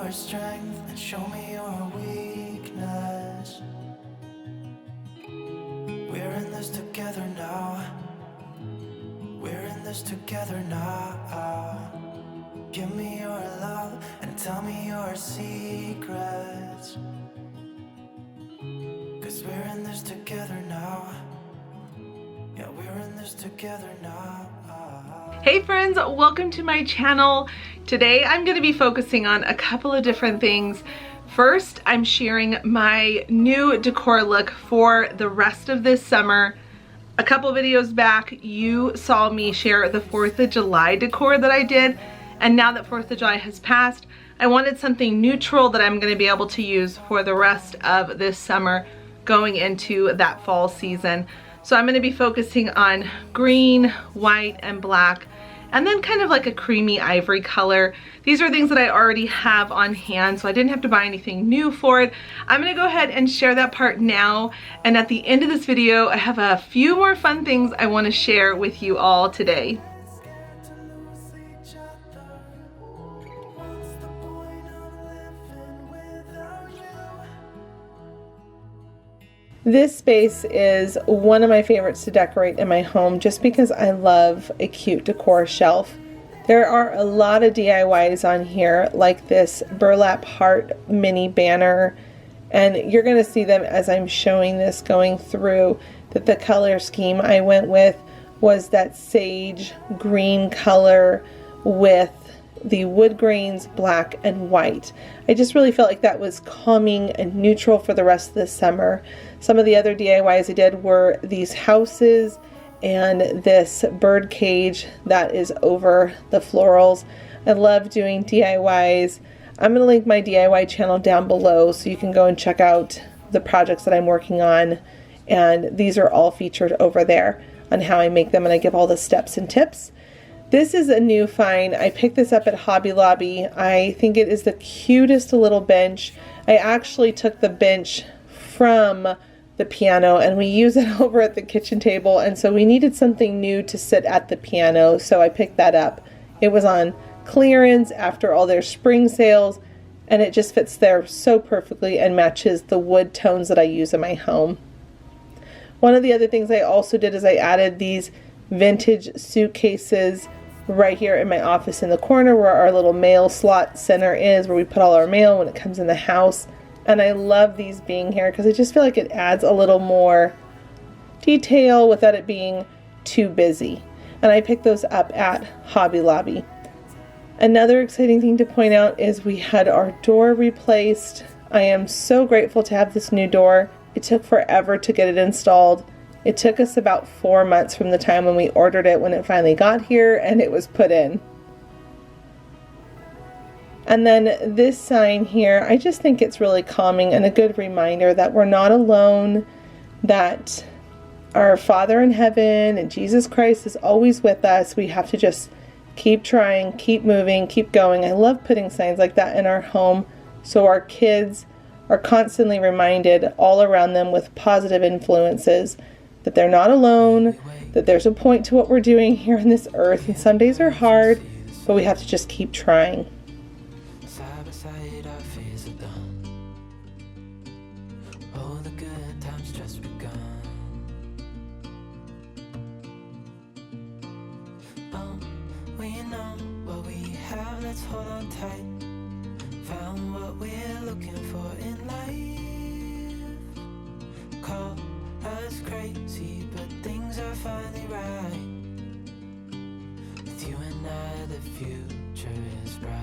your strength and show me your weakness. We're in this together now. We're in this together now. Give me your love and tell me your secrets. 'Cause we're in this together now. Yeah, we're in this together now. Hey friends, welcome to my channel. Today I'm going to be focusing on a couple of different things. First, I'm sharing my new decor look for the rest of this summer. A couple videos back, you saw me share the 4th of July decor that I did, and now that 4th of July has passed, I wanted something neutral that I'm going to be able to use for the rest of this summer going into that fall season. So I'm going to be focusing on green, white, and black, and then kind of like a creamy ivory color. These are things that I already have on hand, so I didn't have to buy anything new for it. I'm going to go ahead and share that part now, and at the end of this video, I have a few more fun things I want to share with you all today. This space is one of my favorites to decorate in my home just because I love a cute decor shelf. There are a lot of DIYs on here, like this burlap heart mini banner, and you're going to see them as I'm showing this going through, that the color scheme I went with was that sage green color with the wood grains, black and white. I just really felt like that was calming and neutral for the rest of the summer. Some of the other DIYs I did were these houses and this bird cage that is over the florals. I love doing DIYs. I'm going to link my DIY channel down below so you can go and check out the projects that I'm working on, and these are all featured over there on how I make them, and I give all the steps and tips. This is a new find. I picked this up at Hobby Lobby. I think it is the cutest little bench. I actually took the bench from the piano and we use it over at the kitchen table, and so we needed something new to sit at the piano, so I picked that up. It was on clearance after all their spring sales, and it just fits there so perfectly and matches the wood tones that I use in my home. One of the other things I also did is I added these vintage suitcases right here in my office in the corner where our little mail slot center is, where we put all our mail when it comes in the house. And I love these being here because I just feel like it adds a little more detail without it being too busy. And I picked those up at Hobby Lobby. Another exciting thing to point out is we had our door replaced. I am so grateful to have this new door. It took forever to get it installed. It took us about 4 months from the time when we ordered it when it finally got here and it was put in. And then this sign here, I just think it's really calming and a good reminder that we're not alone, that our Father in heaven and Jesus Christ is always with us. We have to just keep trying, keep moving, keep going. I love putting signs like that in our home so our kids are constantly reminded all around them with positive influences that they're not alone, that there's a point to what we're doing here on this earth, and some days are hard, but we have to just keep trying. Side by side, our fears are done. Oh, the good times just begun. We know what we have, let's hold on tight. Found what we're looking for in life. Call us crazy, but things are finally right. With you and I, the future is bright.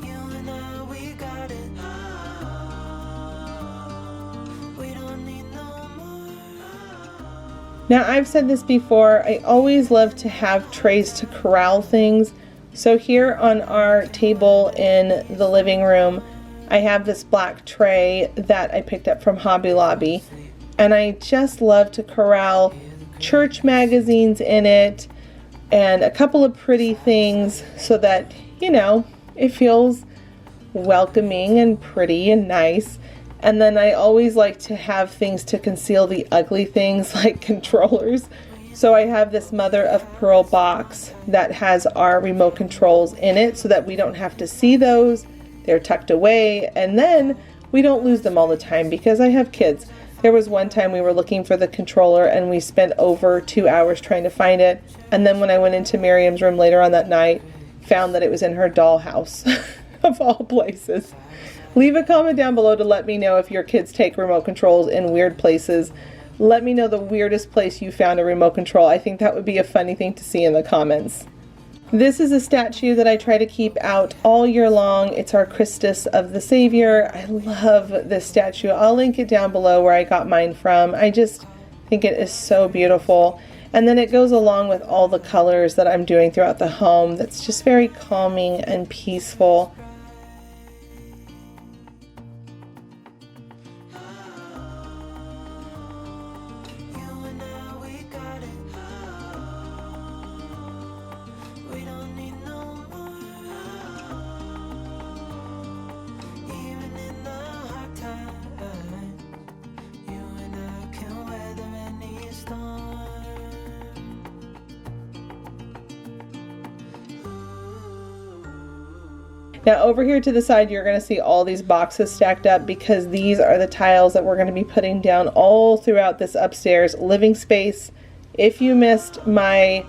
You and I, we got it. We don't need no more. Now, I've said this before, I always love to have trays to corral things. So here on our table in the living room, I have this black tray that I picked up from Hobby Lobby, and I just love to corral church magazines in it and a couple of pretty things so that, you know, it feels welcoming and pretty and nice. And then I always like to have things to conceal the ugly things like controllers. So I have this mother of pearl box that has our remote controls in it so that we don't have to see those. They're tucked away, and then we don't lose them all the time because I have kids. There was one time we were looking for the controller and we spent over 2 hours trying to find it. And then when I went into Miriam's room later on that night, found that it was in her dollhouse of all places. Leave a comment down below to let me know if your kids take remote controls in weird places. Let me know the weirdest place you found a remote control. I think that would be a funny thing to see in the comments. This is a statue that I try to keep out all year long. It's our Christus of the Savior. I love this statue. I'll link it down below where I got mine from. I just think it is so beautiful. And then it goes along with all the colors that I'm doing throughout the home. That's just very calming and peaceful. Now over here to the side, you're going to see all these boxes stacked up because these are the tiles that we're going to be putting down all throughout this upstairs living space. If you missed my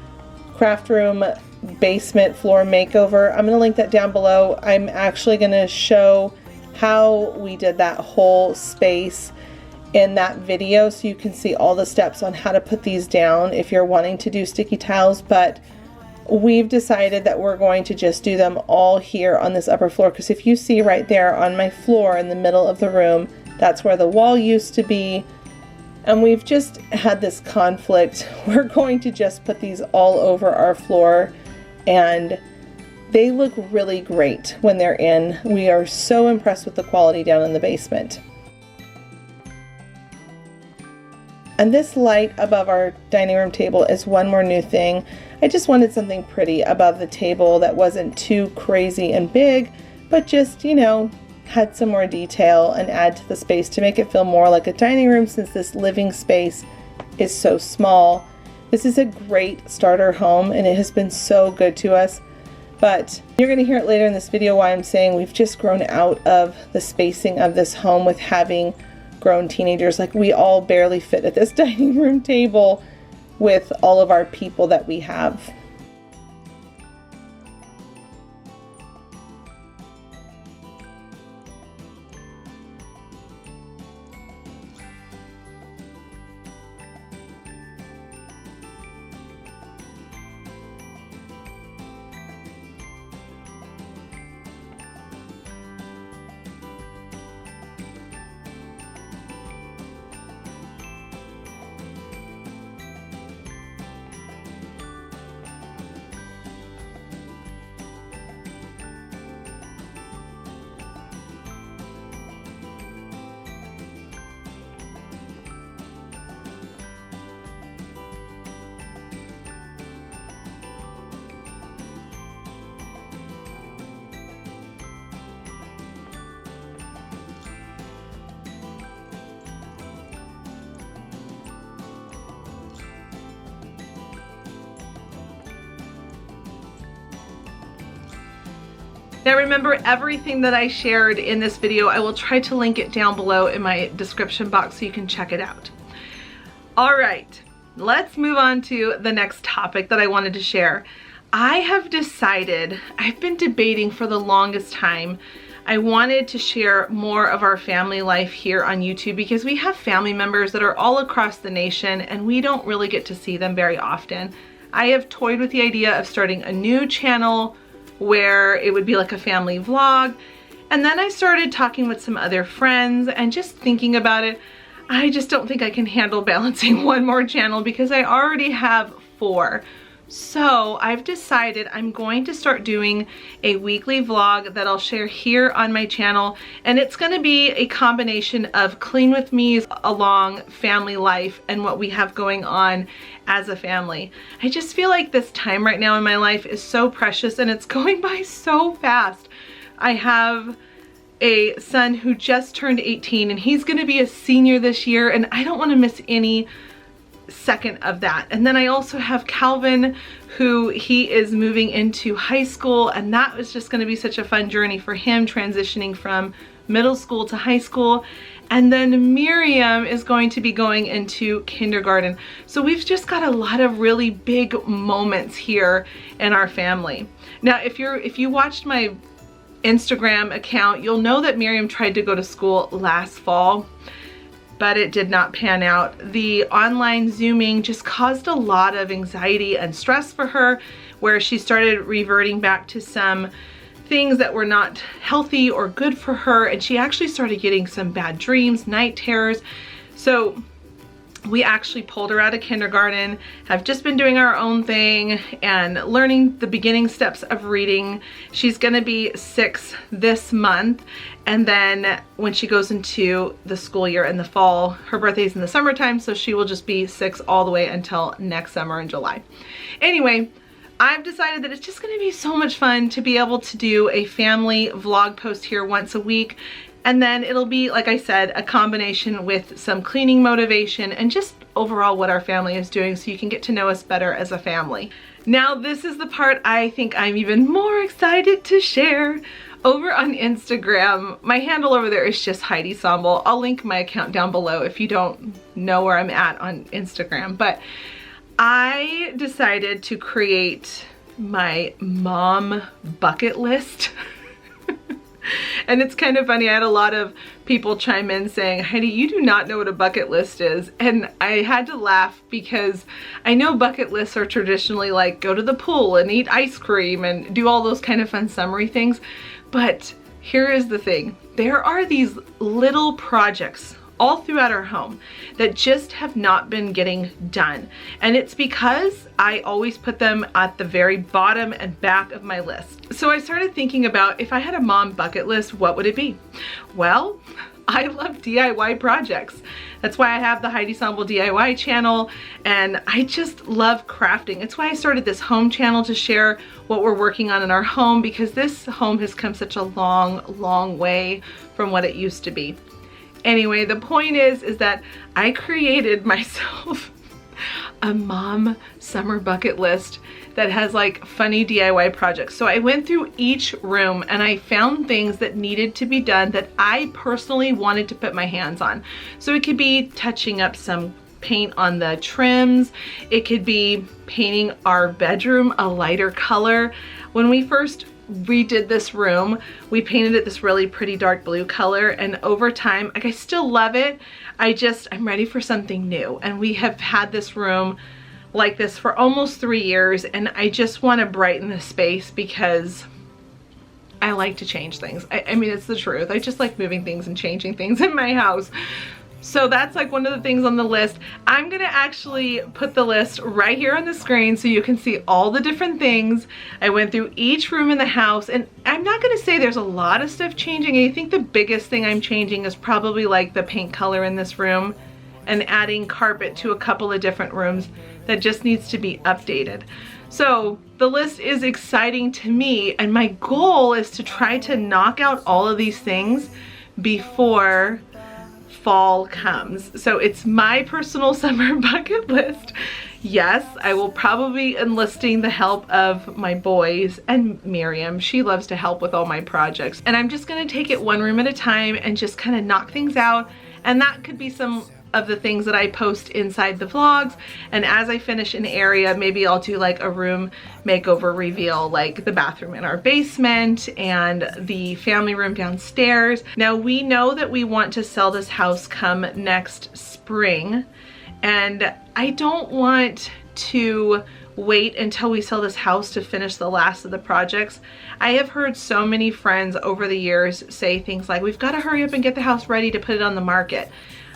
craft room basement floor makeover, I'm going to link that down below. I'm actually going to show how we did that whole space in that video so you can see all the steps on how to put these down if you're wanting to do sticky tiles. But we've decided that we're going to just do them all here on this upper floor, because if you see right there on my floor in the middle of the room, that's where the wall used to be, and we've just had this conflict. We're going to just put these all over our floor, and they look really great when they're in. We are so impressed with the quality down in the basement. And this light above our dining room table is one more new thing. I just wanted something pretty above the table that wasn't too crazy and big, but just, you know, had some more detail and add to the space to make it feel more like a dining room, since this living space is so small. This is a great starter home and it has been so good to us, but you're going to hear it later in this video why I'm saying we've just grown out of the spacing of this home with having grown teenagers. Like, we all barely fit at this dining room table with all of our people that we have. Now remember, everything that I shared in this video, I will try to link it down below in my description box so you can check it out. All right, let's move on to the next topic that I wanted to share. I have decided, I've been debating for the longest time, I wanted to share more of our family life here on YouTube because we have family members that are all across the nation and we don't really get to see them very often. I have toyed with the idea of starting a new channel where it would be like a family vlog. And then I started talking with some other friends and just thinking about it. I just don't think I can handle balancing one more channel because I already have 4. So I've decided I'm going to start doing a weekly vlog that I'll share here on my channel, and it's going to be a combination of clean with me's along family life and what we have going on as a family. I just feel like this time right now in my life is so precious and it's going by so fast. I have a son who just turned 18 and he's going to be a senior this year, and I don't want to miss any second of that. And then I also have Calvin, who he is moving into high school, and that was just going to be such a fun journey for him, transitioning from middle school to high school. And then Miriam is going to be going into kindergarten. So we've just got a lot of really big moments here in our family. Now, if you watched my Instagram account, you'll know that Miriam tried to go to school last fall, but it did not pan out. The online Zooming just caused a lot of anxiety and stress for her, where she started reverting back to some things that were not healthy or good for her, and she actually started getting some bad dreams, night terrors. So we actually pulled her out of kindergarten, have just been doing our own thing and learning the beginning steps of reading. She's gonna be 6 this month, and then when she goes into the school year in the fall, her birthday's in the summertime, so she will just be 6 all the way until next summer in July. Anyway, I've decided that it's just gonna be so much fun to be able to do a family vlog post here once a week. And then it'll be, like I said, a combination with some cleaning motivation and just overall what our family is doing, so you can get to know us better as a family. Now, this is the part I think I'm even more excited to share. Over on Instagram, my handle over there is just Heidi Sonboul. I'll link my account down below if you don't know where I'm at on Instagram. But I decided to create my mom bucket list. And it's kind of funny, I had a lot of people chime in saying, Heidi, you do not know what a bucket list is. And I had to laugh because I know bucket lists are traditionally like go to the pool and eat ice cream and do all those kind of fun summery things. But here is the thing. There are these little projects all throughout our home that just have not been getting done. And it's because I always put them at the very bottom and back of my list. So I started thinking about, if I had a mom bucket list, what would it be? Well, I love DIY projects. That's why I have the Heidi Sonboul DIY channel, and I just love crafting. It's why I started this home channel, to share what we're working on in our home, because this home has come such a long way from what it used to be. Anyway, the point is that I created myself a mom summer bucket list that has like funny DIY projects. So I went through each room and I found things that needed to be done that I personally wanted to put my hands on. So it could be touching up some paint on the trims. It could be painting our bedroom a lighter color. When we first redid this room, we painted it this really pretty dark blue color, and over time, like, I still love it. I'm ready for something new. And we have had this room like this for almost 3 years, and I just want to brighten the space because I like to change things. I mean, it's the truth. I just like moving things and changing things in my house. So that's like one of the things on the list. I'm gonna actually put the list right here on the screen so you can see all the different things. I went through each room in the house, and I'm not gonna say there's a lot of stuff changing. I think the biggest thing I'm changing is probably like the paint color in this room and adding carpet to a couple of different rooms that just needs to be updated. So the list is exciting to me, and my goal is to try to knock out all of these things before fall comes. So it's my personal summer bucket list. Yes, I will probably be enlisting the help of my boys and Miriam. She loves to help with all my projects. And I'm just gonna take it one room at a time and just kind of knock things out. And that could be some of the things that I post inside the vlogs. And as I finish an area, maybe I'll do like a room makeover reveal, like the bathroom in our basement and the family room downstairs. Now, we know that we want to sell this house come next spring, and I don't want to wait until we sell this house to finish the last of the projects. I have heard so many friends over the years say things like, we've got to hurry up and get the house ready to put it on the market.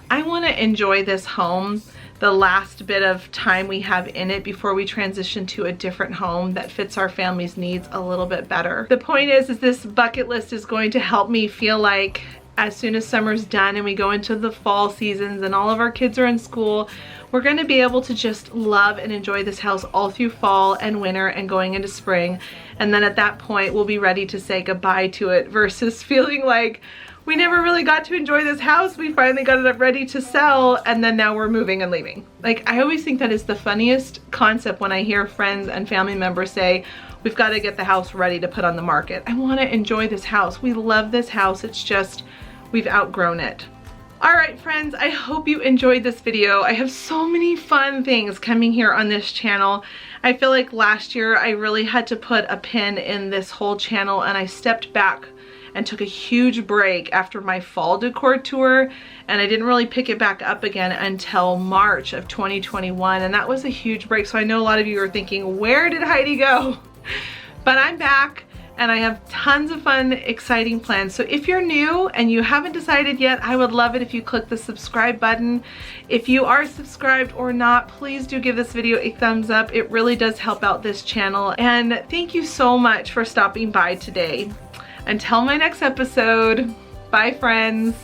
I want to enjoy this home the last bit of time we have in it before we transition to a different home that fits our family's needs a little bit better. The point is this bucket list is going to help me feel like as soon as summer's done and we go into the fall seasons and all of our kids are in school, we're going to be able to just love and enjoy this house all through fall and winter and going into spring. And then at that point, we'll be ready to say goodbye to it versus feeling like we never really got to enjoy this house. We finally got it ready to sell, and then now we're moving and leaving. Like, I always think that is the funniest concept when I hear friends and family members say, we've got to get the house ready to put on the market. I want to enjoy this house. We love this house. It's just, we've outgrown it. All right, friends, I hope you enjoyed this video. I have so many fun things coming here on this channel. I feel like last year I really had to put a pin in this whole channel, and I stepped back and took a huge break after my fall decor tour, and I didn't really pick it back up again until March of 2021, and that was a huge break. So I know a lot of you are thinking, where did Heidi go? But I'm back, and I have tons of fun, exciting plans. So if you're new and you haven't decided yet, I would love it if you click the subscribe button. If you are subscribed or not, please do give this video a thumbs up. It really does help out this channel. And thank you so much for stopping by today. Until my next episode, bye friends.